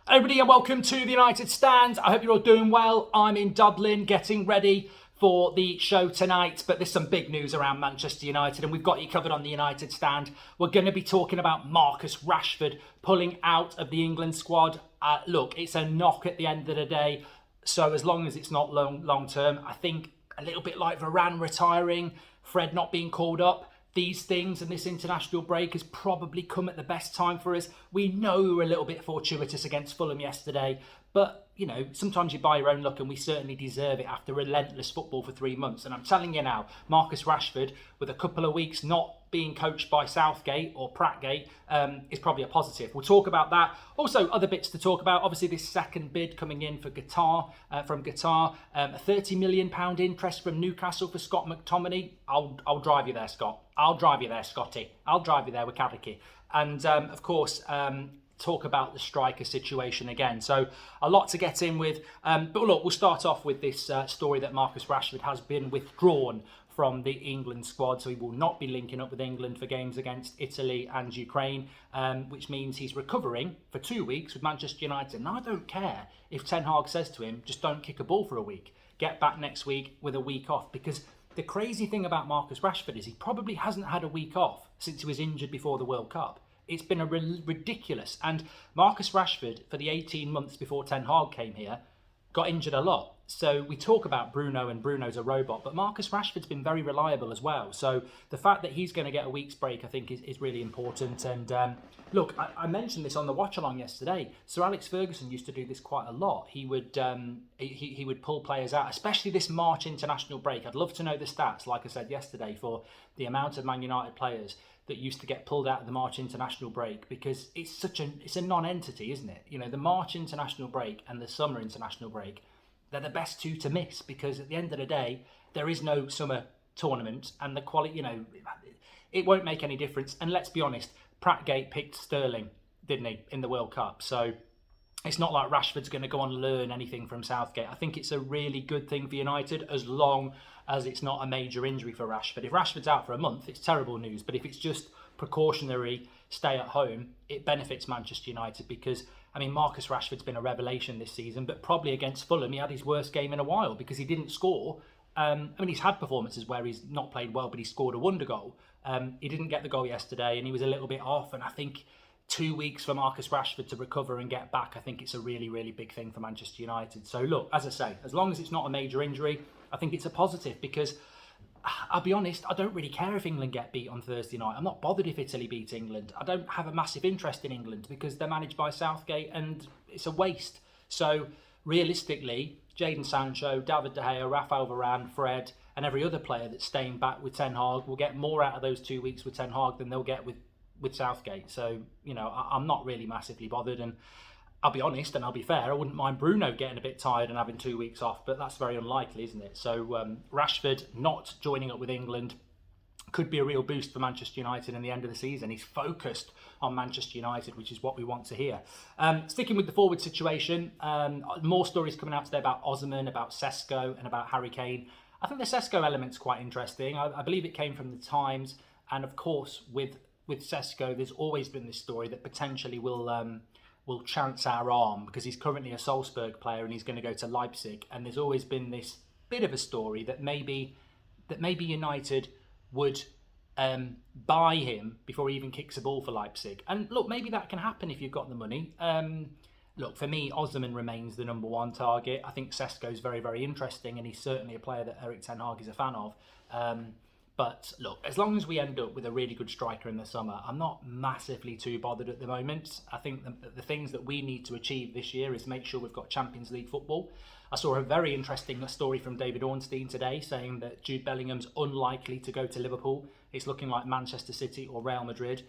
Everybody, and welcome to the United Stand. I hope you're all doing well. I'm in Dublin getting ready for the show tonight, but there's some big news around Manchester United and we've got you covered on the United Stand. We're going to be talking about Marcus Rashford pulling out of the England squad. Look, it's a knock at the end of the day, so as long as it's not long term, I think a little bit like Varane retiring, Fred not being called up, these things and this international break has probably come at the best time for us. We know we were a little bit fortuitous against Fulham yesterday, but, you know, sometimes you buy your own luck and we certainly deserve it after relentless football for 3 months. And I'm telling you now, Marcus Rashford, with a couple of weeks not being coached by Southgate or Prattgate, is probably a positive. We'll talk about that. Also, other bits to talk about. Obviously, this second bid coming in for Qatar, a £30 million interest from Newcastle for Scott McTominay. I'll drive you there, Scott. I'll drive you there, Scotty. I'll drive you there with Kadiki. And of course, talk about the striker situation again. So a lot to get in with. But look, we'll start off with this story that Marcus Rashford has been withdrawn from the England squad. So he will not be linking up with England for games against Italy and Ukraine, which means he's recovering for 2 weeks with Manchester United. And I don't care if Ten Hag says to him, just don't kick a ball for a week. Get back next week with a week off, because the crazy thing about Marcus Rashford is he probably hasn't had a week off since he was injured before the World Cup. It's been a ridiculous. And Marcus Rashford, for the 18 months before Ten Hag came here, got injured a lot. So we talk about Bruno and Bruno's a robot, but Marcus Rashford's been very reliable as well. So the fact that he's going to get a week's break, I think, is really important. And look, I mentioned this on the watch along yesterday. Sir Alex Ferguson used to do this quite a lot. He would he would pull players out, especially this March international break. I'd love to know the stats, like I said yesterday, for the amount of Man United players that used to get pulled out of the March international break, because it's a non-entity, isn't it? You know, the March international break and the summer international break, they're the best two to miss, because at the end of the day, there is no summer tournament and the quality, you know, it won't make any difference. And let's be honest, Prattgate picked Sterling, didn't he, in the World Cup? So it's not like Rashford's going to go on and learn anything from Southgate. I think it's a really good thing for United, as long as it's not a major injury for Rashford. If Rashford's out for a month, it's terrible news. But if it's just precautionary, stay at home, it benefits Manchester United, because, I mean, Marcus Rashford's been a revelation this season, but probably against Fulham, he had his worst game in a while because he didn't score. I mean, he's had performances where he's not played well, but he scored a wonder goal. He didn't get the goal yesterday and he was a little bit off. And I think 2 weeks for Marcus Rashford to recover and get back, I think it's a really, really big thing for Manchester United. So look, as I say, as long as it's not a major injury, I think it's a positive, because I'll be honest, I don't really care if England get beat on Thursday night. I'm not bothered if Italy beats England. I don't have a massive interest in England because they're managed by Southgate and it's a waste. So realistically, Jadon Sancho, David De Gea, Rafael Varane, Fred and every other player that's staying back with Ten Hag will get more out of those 2 weeks with Ten Hag than they'll get with Southgate. So, you know, I'm not really massively bothered. And I'll be honest and I'll be fair, I wouldn't mind Bruno getting a bit tired and having 2 weeks off, but that's very unlikely, isn't it? So Rashford not joining up with England could be a real boost for Manchester United in the end of the season. He's focused on Manchester United, which is what we want to hear. Sticking with the forward situation, more stories coming out today about Osimhen, about Sesko and about Harry Kane. I think the Sesko element's quite interesting. I believe it came from the Times, and of course with Sesko, there's always been this story that potentially will chance our arm, because he's currently a Salzburg player and he's going to go to Leipzig. And there's always been this bit of a story that maybe United would buy him before he even kicks a ball for Leipzig. And look, maybe that can happen if you've got the money. Look, for me, Osimhen remains the number one target. I think Sesko's very, very interesting, and he's certainly a player that Erik Ten Hag is a fan of. But look, as long as we end up with a really good striker in the summer, I'm not massively too bothered at the moment. I think the things that we need to achieve this year is make sure we've got Champions League football. I saw a very interesting story from David Ornstein today saying that Jude Bellingham's unlikely to go to Liverpool. It's looking like Manchester City or Real Madrid.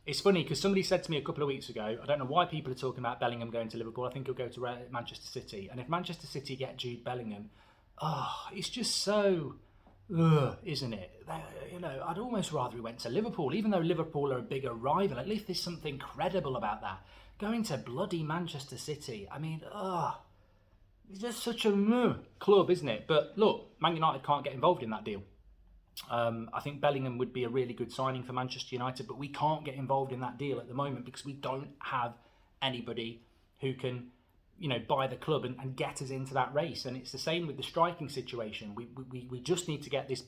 It's funny because somebody said to me a couple of weeks ago, I don't know why people are talking about Bellingham going to Liverpool. I think he'll go to Manchester City. And if Manchester City get Jude Bellingham, it's just so... isn't it? You know, I'd almost rather he went to Liverpool, even though Liverpool are a bigger rival. At least there's something credible about that. Going to bloody Manchester City, I mean, it's just such a club, isn't it? But look, Man United can't get involved in that deal. I think Bellingham would be a really good signing for Manchester United, but we can't get involved in that deal at the moment because we don't have anybody who can, buy the club and get us into that race. And it's the same with the striking situation. We just need to get this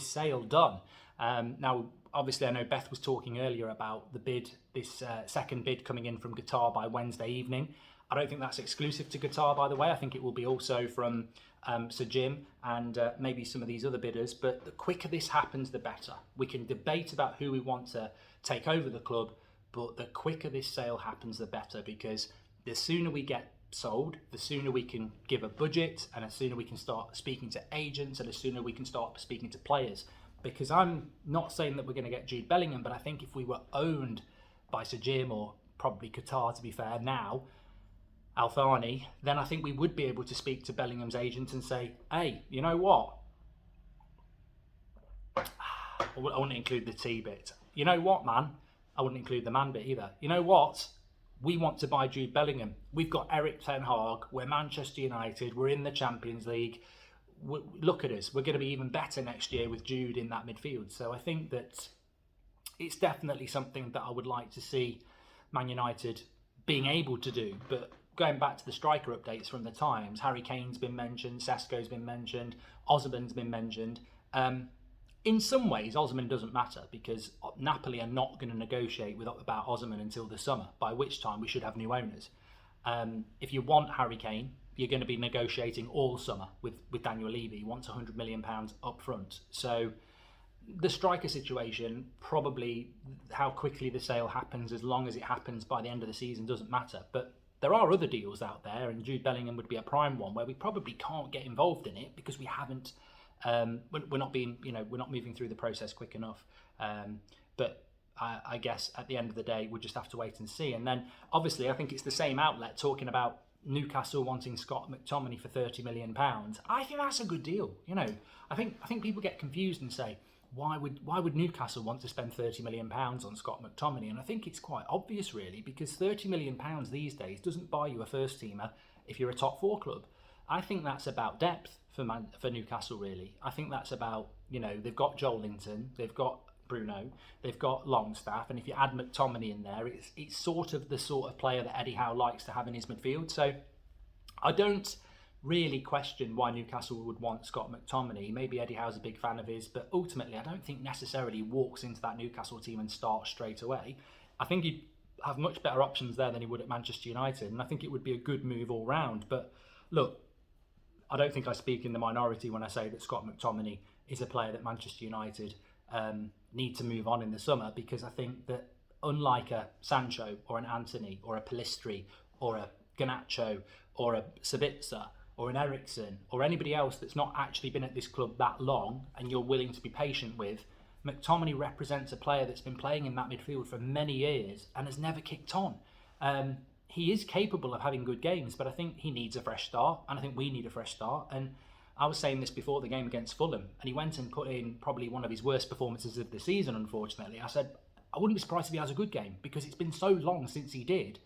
sale done. Now, obviously, I know Beth was talking earlier about the bid, this second bid coming in from Qatar by Wednesday evening. I don't think that's exclusive to Qatar, by the way. I think it will be also from Sir Jim and maybe some of these other bidders. But the quicker this happens, the better. We can debate about who we want to take over the club, but the quicker this sale happens, the better, because the sooner we get sold, the sooner we can give a budget, and the sooner we can start speaking to agents, and the sooner we can start speaking to players. Because I'm not saying that we're going to get Jude Bellingham, but I think if we were owned by Sir Jim, or probably Qatar to be fair now, Al Thani, then I think we would be able to speak to Bellingham's agent and say, hey, you know what? I wouldn't include the T bit. You know what, man? I wouldn't include the man bit either. You know what? We want to buy Jude Bellingham. We've got Eric Ten Hag. We're Manchester United. We're in the Champions League. Look at us. We're going to be even better next year with Jude in that midfield. So I think that it's definitely something that I would like to see Man United being able to do. But going back to the striker updates from the Times, Harry Kane's been mentioned, Sesko's been mentioned, Osimhen's been mentioned. In some ways, Osimhen doesn't matter, because Napoli are not going to negotiate about Osimhen until the summer, by which time we should have new owners. If you want Harry Kane, you're going to be negotiating all summer with Daniel Levy. He wants £100 million up front. So the striker situation, probably how quickly the sale happens, as long as it happens by the end of the season, doesn't matter. But there are other deals out there, and Jude Bellingham would be a prime one, where we probably can't get involved in it because we haven't. We're not moving through the process quick enough. But I guess at the end of the day, we'll just have to wait and see. And then obviously, I think it's the same outlet talking about Newcastle wanting Scott McTominay for £30 million. I think that's a good deal. I think people get confused and say, why would Newcastle want to spend £30 million on Scott McTominay? And I think it's quite obvious, really, because £30 million these days doesn't buy you a first teamer if you're a top four club. I think that's about depth for Newcastle, really. I think that's about, they've got Joel Linton, they've got Bruno, they've got Longstaff, and if you add McTominay in there, it's sort of the sort of player that Eddie Howe likes to have in his midfield. So I don't really question why Newcastle would want Scott McTominay. Maybe Eddie Howe's a big fan of his, but ultimately I don't think necessarily he walks into that Newcastle team and starts straight away. I think he'd have much better options there than he would at Manchester United, and I think it would be a good move all round. But look, I don't think I speak in the minority when I say that Scott McTominay is a player that Manchester United need to move on in the summer, because I think that unlike a Sancho or an Anthony or a Pellistri or a Garnacho or a Sabitzer or an Eriksen or anybody else that's not actually been at this club that long and you're willing to be patient with, McTominay represents a player that's been playing in that midfield for many years and has never kicked on. He is capable of having good games, but I think he needs a fresh start, and I think we need a fresh start. And I was saying this before the game against Fulham, and he went and put in probably one of his worst performances of the season, unfortunately. I said, I wouldn't be surprised if he has a good game, because it's been so long since he did.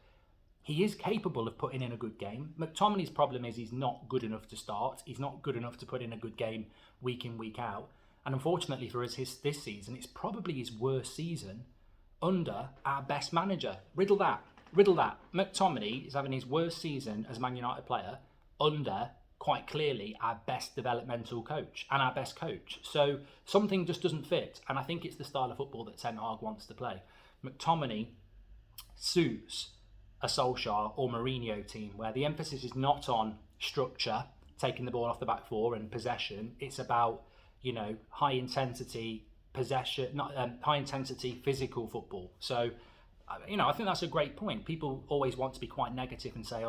He is capable of putting in a good game. McTominay's problem is he's not good enough to start. He's not good enough to put in a good game week in, week out. And unfortunately for us, this season, it's probably his worst season under our best manager. Riddle that. McTominay is having his worst season as a Man United player under, quite clearly, our best developmental coach and our best coach. So something just doesn't fit. And I think it's the style of football that Ten Hag wants to play. McTominay suits a Solskjaer or Mourinho team where the emphasis is not on structure, taking the ball off the back four and possession. It's about, high intensity possession, high intensity physical football. So, I think that's a great point. People always want to be quite negative and say,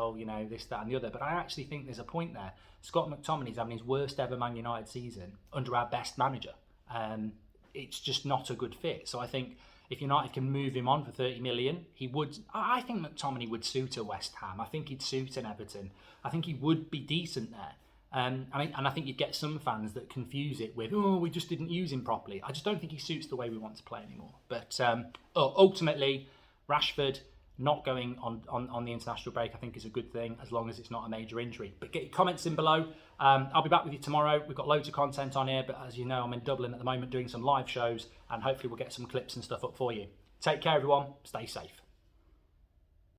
this, that and the other. But I actually think there's a point there. Scott McTominay's having his worst ever Man United season under our best manager. It's just not a good fit. So I think if United can move him on for 30 million, he would. I think McTominay would suit a West Ham. I think he'd suit an Everton. I think he would be decent there. And I think you'd get some fans that confuse it with, we just didn't use him properly. I just don't think he suits the way we want to play anymore. But ultimately, Rashford not going on the international break, I think, is a good thing, as long as it's not a major injury. But get your comments in below. I'll be back with you tomorrow. We've got loads of content on here, but as you know, I'm in Dublin at the moment doing some live shows, and hopefully we'll get some clips and stuff up for you. Take care, everyone. Stay safe.